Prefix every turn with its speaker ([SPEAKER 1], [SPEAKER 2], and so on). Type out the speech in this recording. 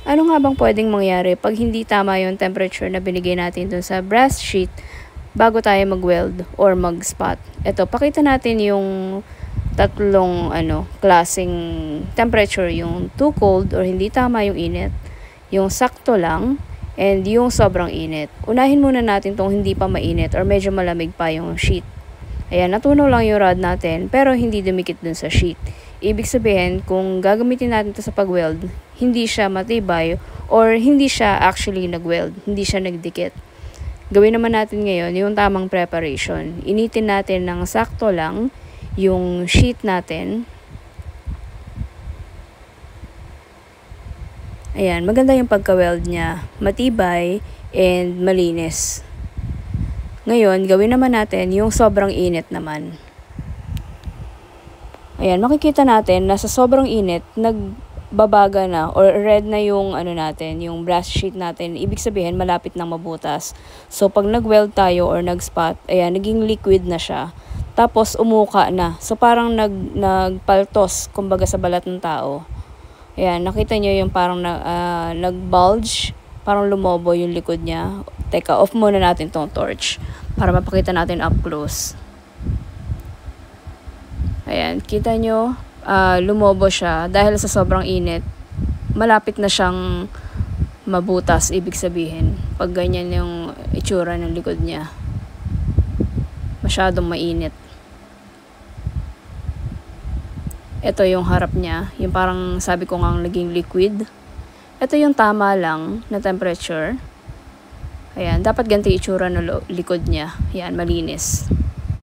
[SPEAKER 1] Ano nga bang pwedeng mangyari pag hindi tama yung temperature na binigay natin dun sa brass sheet bago tayo mag-weld or mag-spot? Ito, pakita natin yung tatlong klaseng temperature, yung too cold or hindi tama yung init, yung sakto lang, and yung sobrang init. Unahin muna natin tong hindi pa mainit or medyo malamig pa yung sheet. Ayan, natunaw lang yung rod natin pero hindi dumikit dun sa sheet. Ibig sabihin, kung gagamitin natin ito sa pag-weld, hindi siya matibay or hindi siya actually nag-weld, hindi siya nagdikit. Gawin naman natin ngayon yung tamang preparation. Initin natin ng sakto lang yung sheet natin. Ayan, maganda yung pagka-weld niya, matibay and malinis. Ngayon, gawin naman natin yung sobrang init naman. Ayan, makikita natin na sa sobrang init, nagbabaga na or red na yung natin, yung brass sheet natin. Ibig sabihin, malapit nang mabutas. So, pag nag-weld tayo or nag-spot, ayan, naging liquid na siya. Tapos, umuka na. So, parang nagpaltos, kumbaga sa balat ng tao. Ayan, nakita nyo yung parang nag-bulge, parang lumobo yung likod niya. Teka, off muna natin tong torch para mapakita natin up close. Ayan, kita nyo, lumobo siya dahil sa sobrang init. Malapit na siyang mabutas, ibig sabihin. Pag ganyan yung itsura ng likod niya. Masyadong mainit. Ito yung harap niya, yung parang sabi ko nga naging liquid. Ito yung tama lang na temperature. Ayan, dapat ganito yung itsura ng likod niya. Ayan, malinis.